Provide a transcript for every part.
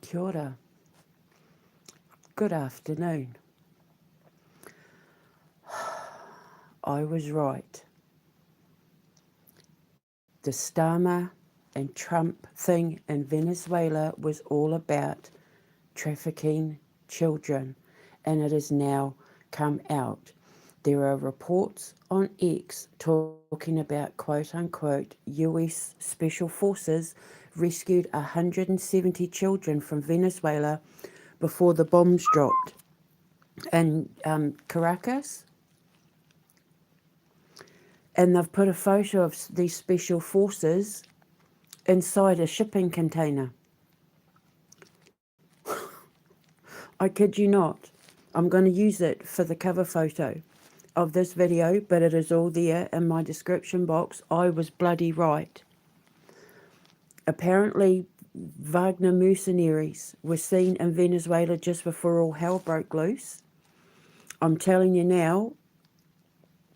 Kia ora. Good afternoon. I was right. The Starmer and Trump thing in Venezuela was all about trafficking children, and it has now come out. There are reports on X talking about quote unquote US Special Forces rescued 170 children from Venezuela before the bombs dropped in Caracas. And they've put a photo of these special forces inside a shipping container. I kid you not. I'm going to use it for the cover photo of this video, but it is all there in my description box. I was bloody right. Apparently, Wagner mercenaries were seen in Venezuela just before all hell broke loose. I'm telling you now,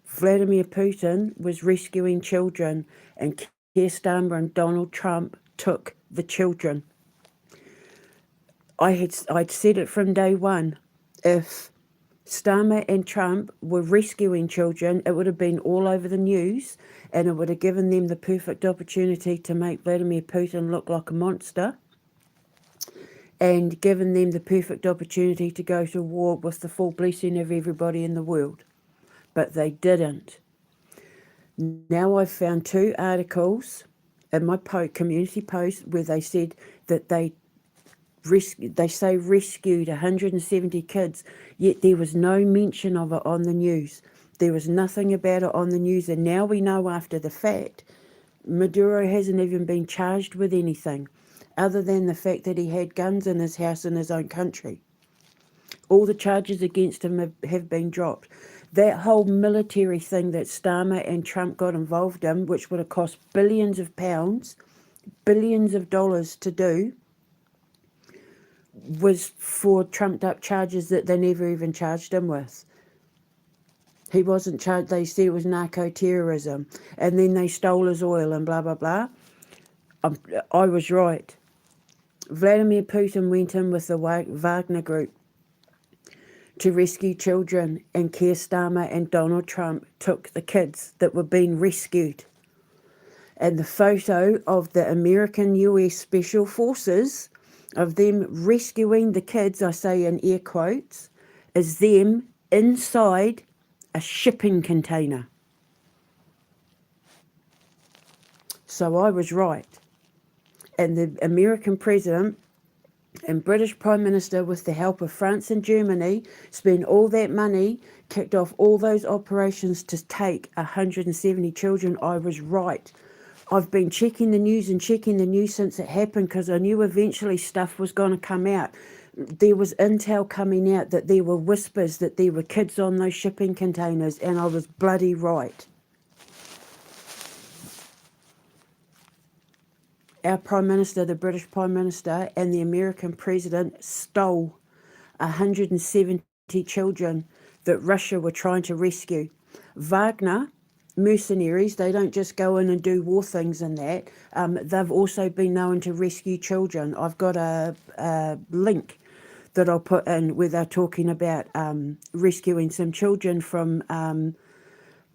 Vladimir Putin was rescuing children, and Keir Starmer and Donald Trump took the children. I'd said it from day one. If Starmer and Trump were rescuing children, it would have been all over the news, and it would have given them the perfect opportunity to make Vladimir Putin look like a monster, and given them the perfect opportunity to go to war with the full blessing of everybody in the world. But they didn't. Now I've found 2 articles in my community post where they said that they rescued 170 kids, yet there was no mention of it on the news. There was nothing about it on the news, and now we know after the fact, Maduro hasn't even been charged with anything other than the fact that he had guns in his house in his own country. All the charges against him have been dropped. That whole military thing that Starmer and Trump got involved in, which would have cost billions of pounds, billions of dollars to do, was for trumped up charges that they never even charged him with. He wasn't charged. They said it was narco-terrorism, and then they stole his oil and blah, blah, blah. I was right. Vladimir Putin went in with the Wagner Group to rescue children, and Keir Starmer and Donald Trump took the kids that were being rescued. And the photo of the American US Special Forces, of them rescuing the kids, I say in air quotes, is them inside a shipping container. So I was right. And the American president and British Prime Minister, with the help of France and Germany, spent all that money, kicked off all those operations to take 170 children. I was right. I've been checking the news since it happened, because I knew eventually stuff was going to come out. There was intel coming out that there were whispers that there were kids on those shipping containers, and I was bloody right. Our Prime Minister, the British Prime Minister, and the American President stole 170 children that Russia were trying to rescue. Wagner mercenaries, they don't just go in and do war things and that. They've also been known to rescue children. I've got a link that I'll put in where they're talking about rescuing some children from...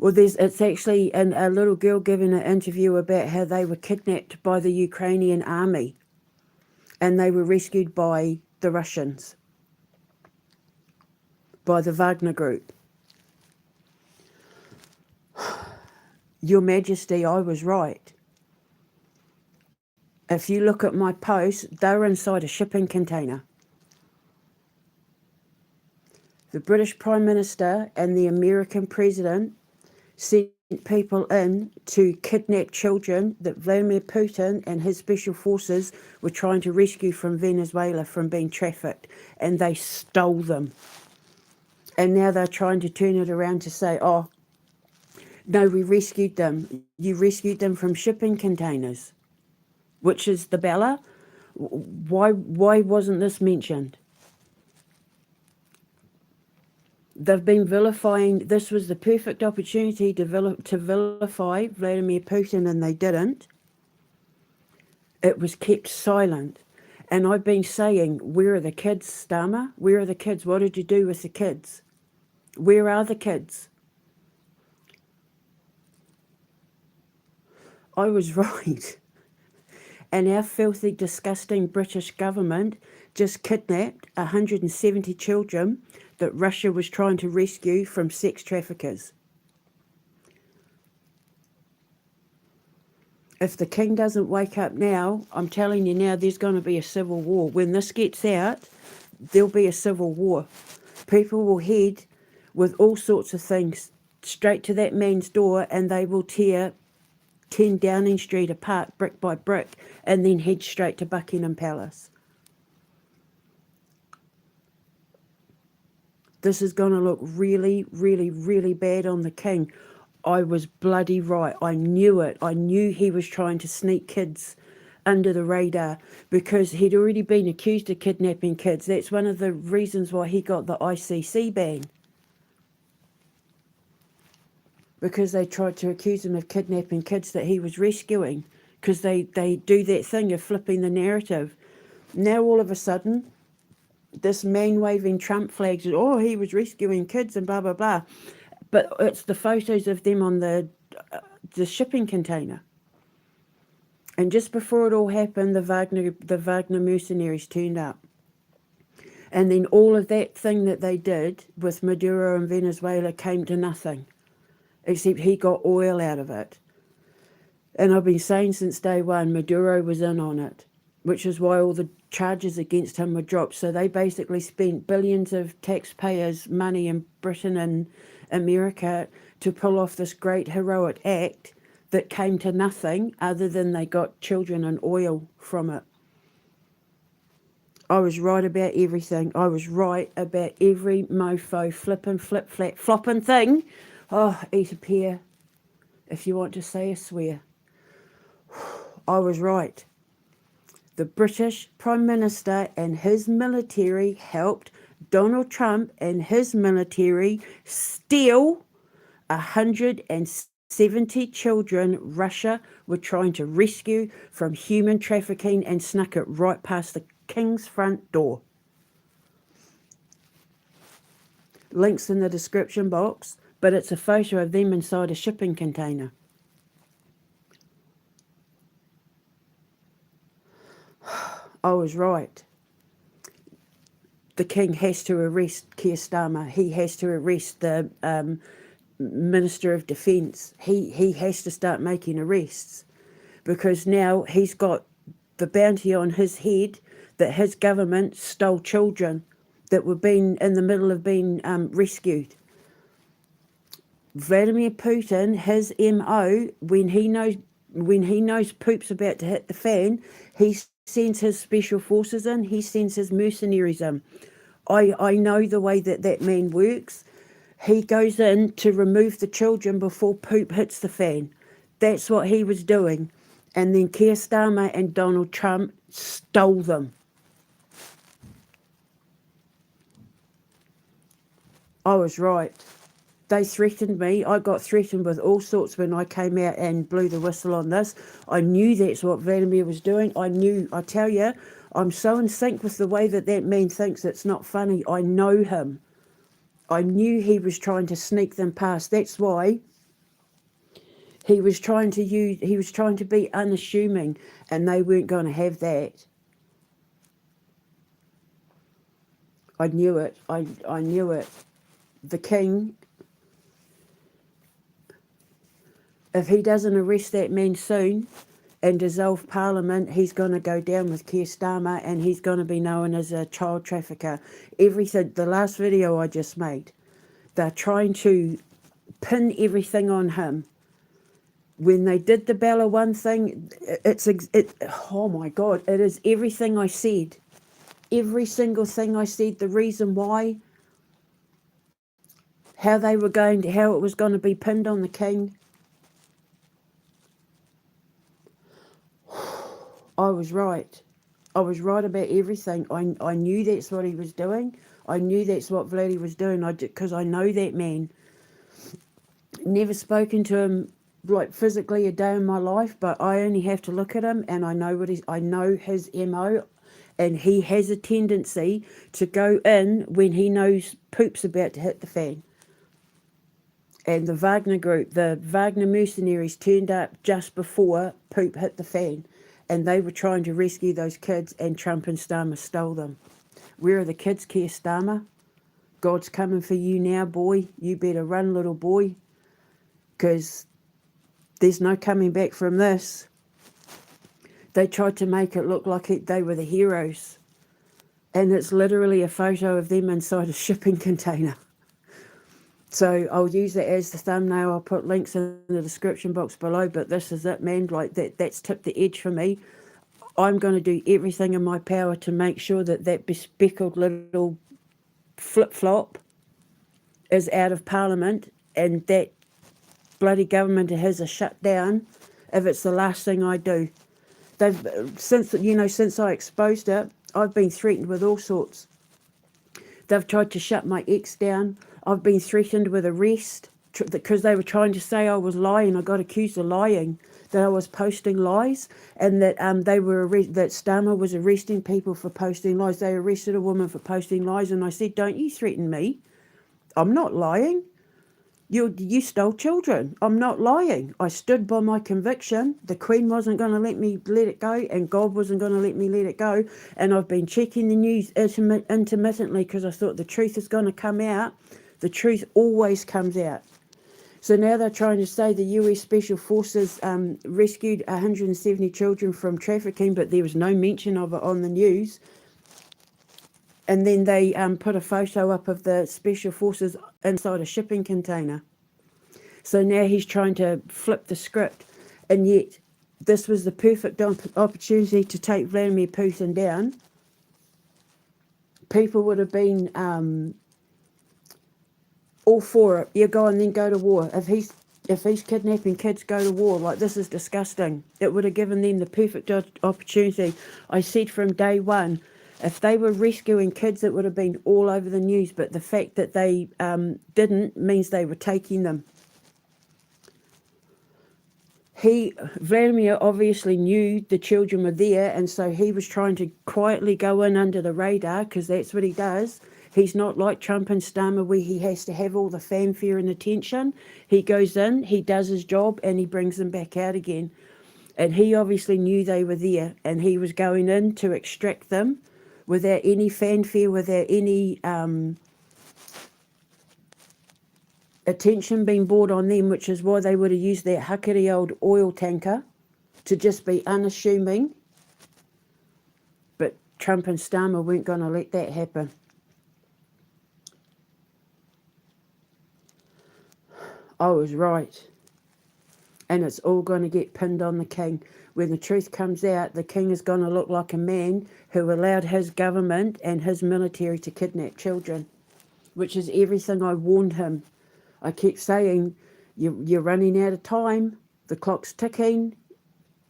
it's actually a little girl giving an interview about how they were kidnapped by the Ukrainian army, and they were rescued by the Russians, by the Wagner Group. Your Majesty, I was right. If you look at my post, they're inside a shipping container. The British Prime Minister and the American President sent people in to kidnap children that Vladimir Putin and his special forces were trying to rescue from Venezuela from being trafficked, and they stole them. And now they're trying to turn it around to say, oh, no, we rescued them. You rescued them from shipping containers, which is the Bella. Why wasn't this mentioned? They've been vilifying. This was the perfect opportunity to vilify Vladimir Putin, and they didn't. It was kept silent. And I've been saying, where are the kids, Starmer? Where are the kids? What did you do with the kids? Where are the kids? I was right. And our filthy, disgusting British government just kidnapped 170 children that Russia was trying to rescue from sex traffickers. If the king doesn't wake up now, I'm telling you now, there's going to be a civil war. When this gets out, there'll be a civil war. People will head with all sorts of things straight to that man's door, and they will tear 10 Downing Street apart brick by brick and then head straight to Buckingham Palace. This is going to look really, really, really bad on the king. I was bloody right. I knew it. I knew he was trying to sneak kids under the radar because he'd already been accused of kidnapping kids. That's one of the reasons why he got the ICC ban. Because they tried to accuse him of kidnapping kids that he was rescuing. Because they do that thing of flipping the narrative. Now all of a sudden, this man waving Trump flags, oh, he was rescuing kids and blah, blah, blah. But it's the photos of them on the shipping container. And just before it all happened, the Wagner mercenaries turned up. And then all of that thing that they did with Maduro and Venezuela came to nothing. Except he got oil out of it. And I've been saying since day one, Maduro was in on it, which is why all the charges against him were dropped. So they basically spent billions of taxpayers' money in Britain and America to pull off this great heroic act that came to nothing other than they got children and oil from it. I was right about everything. I was right about every mofo, flippin', flip, flat, flopping thing. Oh, eat a pear, if you want to say a swear. I was right. The British Prime Minister and his military helped Donald Trump and his military steal 170 children Russia were trying to rescue from human trafficking and snuck it right past the king's front door. Links in the description box, but it's a photo of them inside a shipping container. I was right. The king has to arrest Keir Starmer. He has to arrest the Minister of Defence. He has to start making arrests because now he's got the bounty on his head that his government stole children that were being in the middle of being rescued. Vladimir Putin, his MO, when he knows poop's about to hit the fan, he sends his special forces in, he sends his mercenaries in. I know the way that man works. He goes in to remove the children before poop hits the fan. That's what he was doing. And then Keir Starmer and Donald Trump stole them. I was right. They threatened me. I got threatened with all sorts when I came out and blew the whistle on this. I knew that's what Vladimir was doing. I tell you, I'm so in sync with the way that man thinks it's not funny. I know him. I knew he was trying to sneak them past. That's why he was trying to be unassuming, and they weren't going to have that. I knew it. I knew it. The king, if he doesn't arrest that man soon and dissolve Parliament, he's going to go down with Keir Starmer and he's going to be known as a child trafficker. Everything, the last video I just made, they're trying to pin everything on him. When they did the Bella One thing, oh my God, it is everything I said. Every single thing I said, the reason why, how it was going to be pinned on the king. I was right. I was right about everything. I knew that's what he was doing. I knew that's what Vladdy was doing. Because I know that man. Never spoken to him like physically a day in my life, but I only have to look at him and I know his MO, And he has a tendency to go in when he knows poop's about to hit the fan. And the Wagner group, the Wagner mercenaries, turned up just before poop hit the fan. And they were trying to rescue those kids, and Trump and Starmer stole them. Where are the kids, Keir Starmer? God's coming for you now, boy. You better run, little boy. Because there's no coming back from this. They tried to make it look like they were the heroes. And it's literally a photo of them inside a shipping container. So I'll use it as the thumbnail. I'll put links in the description box below. But this is it, man. Like that's tipped the edge for me. I'm going to do everything in my power to make sure that bespeckled little flip-flop is out of Parliament, and that bloody government of his is shut down if it's the last thing I do. Since I exposed it, I've been threatened with all sorts. They've tried to shut my ex down. I've been threatened with arrest because they were trying to say I was lying. I got accused of lying, that I was posting lies, and that that Starmer was arresting people for posting lies. They arrested a woman for posting lies, and I said, "Don't you threaten me. I'm not lying. You stole children. I'm not lying. I stood by my conviction. The Queen wasn't going to let me let it go, and God wasn't going to let me let it go. And I've been checking the news intermittently because I thought the truth is going to come out. The truth always comes out. So now they're trying to say the US Special Forces rescued 170 children from trafficking, but there was no mention of it on the news. And then they put a photo up of the Special Forces inside a shipping container. So now he's trying to flip the script. And yet, this was the perfect opportunity to take Vladimir Putin down. People would have been all for it. You go and then go to war. If he's kidnapping kids, go to war. Like, this is disgusting. It would have given them the perfect opportunity. I said from day one, if they were rescuing kids, it would have been all over the news. But the fact that they didn't means they were taking them. Vladimir obviously knew the children were there, and so he was trying to quietly go in under the radar, because that's what he does. He's not like Trump and Starmer, where he has to have all the fanfare and attention. He goes in, he does his job, and he brings them back out again. And he obviously knew they were there, and he was going in to extract them without any fanfare, without any attention being brought on them, which is why they would have used that huckety old oil tanker to just be unassuming. But Trump and Starmer weren't going to let that happen. I was right. And it's all going to get pinned on the king. When the truth comes out, the king is going to look like a man who allowed his government and his military to kidnap children, which is everything I warned him. I kept saying, you're running out of time. The clock's ticking.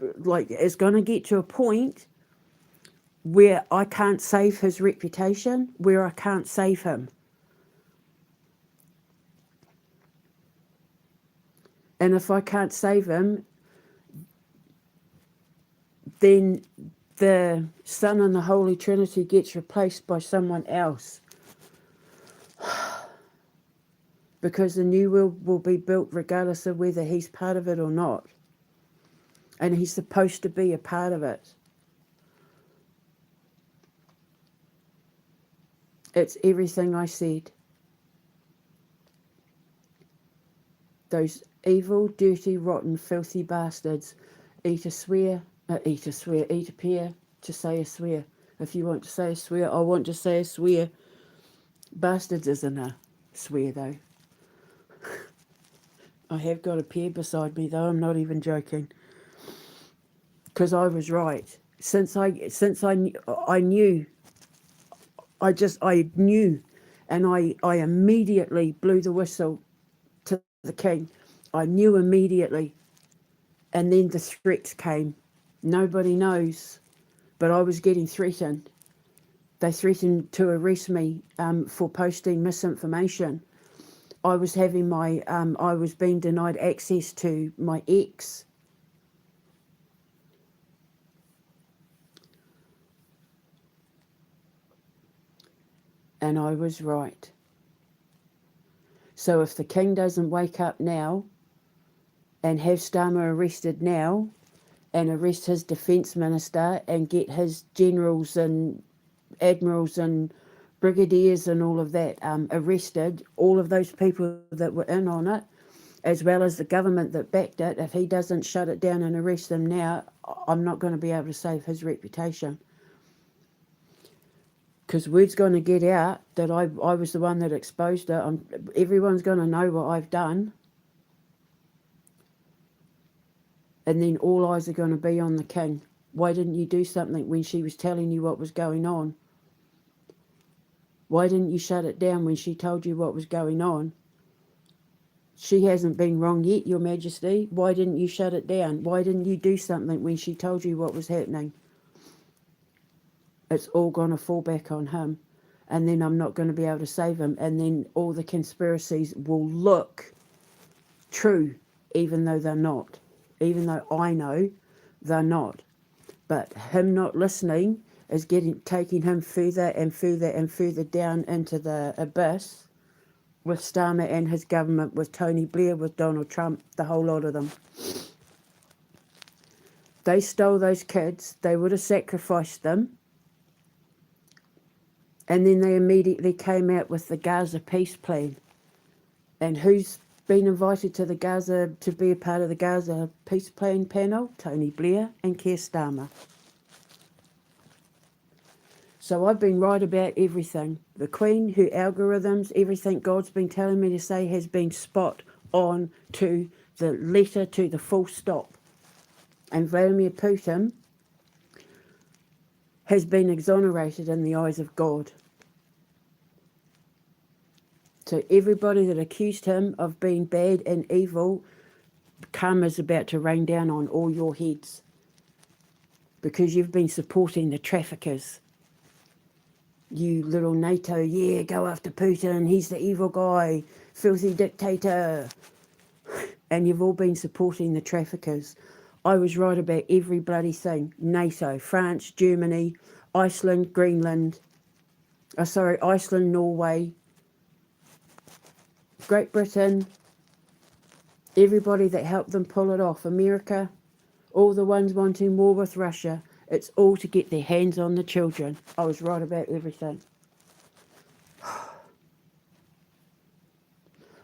Like, it's going to get to a point where I can't save his reputation, where I can't save him. And if I can't save him, then the Son and the Holy Trinity gets replaced by someone else. Because the new world will be built regardless of whether he's part of it or not. And he's supposed to be a part of it. It's everything I said. Those evil, dirty, rotten, filthy bastards eat a pear to say a swear. If you want to say a swear, I want to say a swear. Bastards isn't a swear, though. I have got a pear beside me, though. I'm not even joking. Because I was right. Since I knew, and I immediately blew the whistle to the king. I knew immediately. And then the threats came. Nobody knows, but I was getting threatened. They threatened to arrest me for posting misinformation. I was being denied access to my ex. And I was right. So if the king doesn't wake up now and have Starmer arrested now and arrest his defence minister and get his generals and admirals and brigadiers and all of that arrested, all of those people that were in on it, as well as the government that backed it, if he doesn't shut it down and arrest them now, I'm not going to be able to save his reputation. Because word's going to get out that I was the one that exposed it. Everyone's going to know what I've done. And then all eyes are going to be on the king. Why didn't you do something when she was telling you what was going on? Why didn't you shut it down when she told you what was going on? She hasn't been wrong yet, Your Majesty. Why didn't you shut it down? Why didn't you do something when she told you what was happening? It's all going to fall back on him. And then I'm not going to be able to save him. And then all the conspiracies will look true, even though they're not. Even though I know they're not. But him not listening is taking him further and further and further down into the abyss with Starmer and his government, with Tony Blair, with Donald Trump, the whole lot of them. They stole those kids. They would have sacrificed them. And then they immediately came out with the Gaza peace plan. And who's been invited to the Gaza, to be a part of the Gaza peace plan panel? Tony Blair and Keir Starmer. So I've been right about everything. The Queen, her algorithms, everything God's been telling me to say has been spot on to the letter, to the full stop. And Vladimir Putin has been exonerated in the eyes of God. So everybody that accused him of being bad and evil, karma's about to rain down on all your heads. Because you've been supporting the traffickers. You little NATO, yeah, go after Putin, he's the evil guy, filthy dictator. And you've all been supporting the traffickers. I was right about every bloody thing. NATO, France, Germany, Iceland, Greenland, Iceland, Norway, Great Britain, everybody that helped them pull it off, America, all the ones wanting war with Russia. It's all to get their hands on the children. I was right about everything.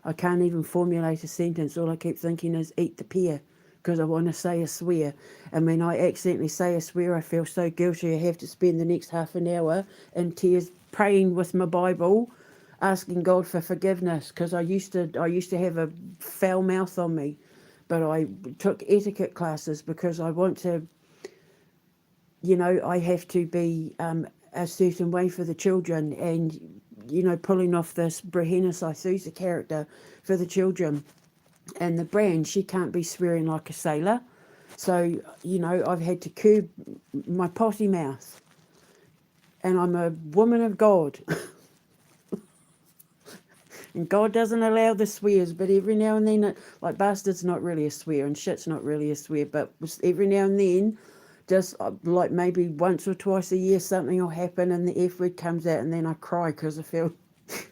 I can't even formulate a sentence. All I keep thinking is eat the pear, because I want to say a swear. And when I accidentally say a swear, I feel so guilty. I have to spend the next half an hour in tears praying with my Bible, asking God for forgiveness, because I used to have a foul mouth on me. But I took etiquette classes because I want to, I have to be a certain way for the children, and, pulling off this Brehena Sousa character for the children. And the brand, she can't be swearing like a sailor. So, I've had to curb my potty mouth. And I'm a woman of God. And God doesn't allow the swears, but every now and then, like bastard's not really a swear and shit's not really a swear, but every now and then, just like maybe once or twice a year, something will happen and the F word comes out, and then I cry because I feel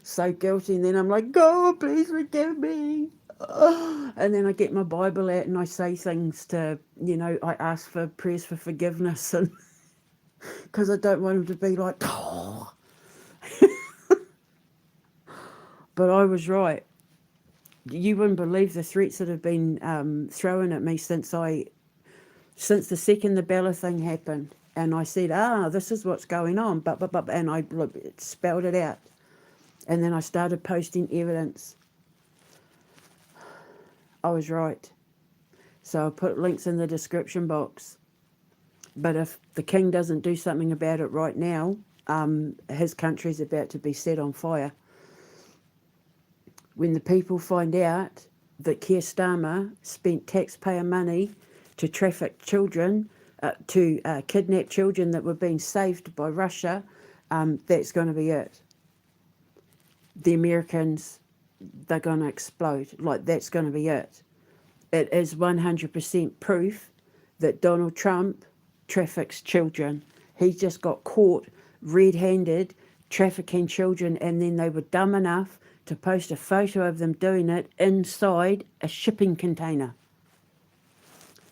so guilty, and then I'm like, God, please forgive me. And then I get my Bible out and I say things to, I ask for prayers for forgiveness, and because I don't want them to be like, oh. But I was right. You wouldn't believe the threats that have been thrown at me since the second the Bella thing happened. And I said, this is what's going on, and I spelled it out. And then I started posting evidence. I was right. So I put links in the description box. But if the king doesn't do something about it right now, his country's about to be set on fire. When the people find out that Keir Starmer spent taxpayer money to traffic children, to kidnap children that were being saved by Russia, that's going to be it. The Americans, they're going to explode. That's going to be it. It is 100% proof that Donald Trump traffics children. He just got caught red-handed trafficking children, and then they were dumb enough to post a photo of them doing it inside a shipping container.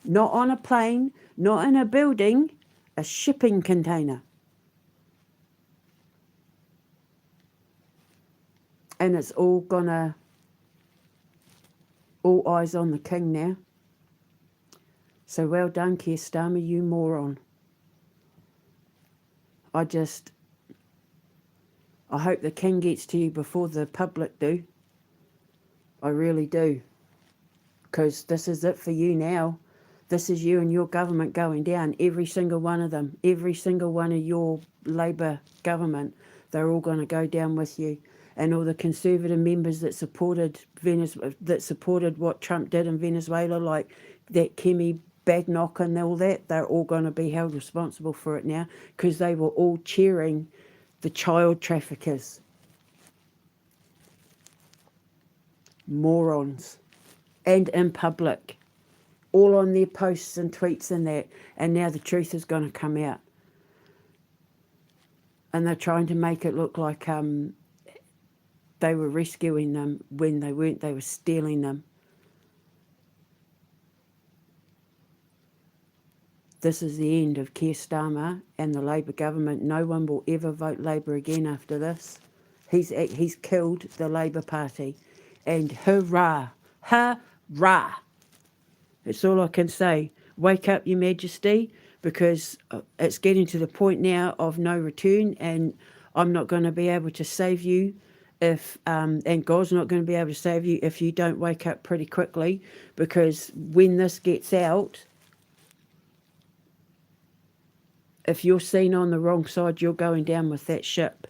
Not on a plane, not in a building, a shipping container. And it's all gonna, all eyes on the king now. So well done, Keir Starmer, you moron. I hope the king gets to you before the public do. I really do. Because this is it for you now. This is you and your government going down. Every single one of them. Every single one of your Labour government. They're all going to go down with you. And all the Conservative members that supported what Trump did in Venezuela, like that Kemi Badnoch and all that, they're all going to be held responsible for it now, because they were all cheering the child traffickers. Morons. And in public. All on their posts and tweets and that. And now the truth is going to come out. And they're trying to make it look like they were rescuing them when they weren't. They were stealing them. This is the end of Keir Starmer and the Labour government. No one will ever vote Labour again after this. He's killed the Labour Party. And hurrah, hurrah. That's all I can say. Wake up, Your Majesty, because it's getting to the point now of no return, and I'm not going to be able to save you and God's not going to be able to save you if you don't wake up pretty quickly, because when this gets out, if you're seen on the wrong side, you're going down with that ship.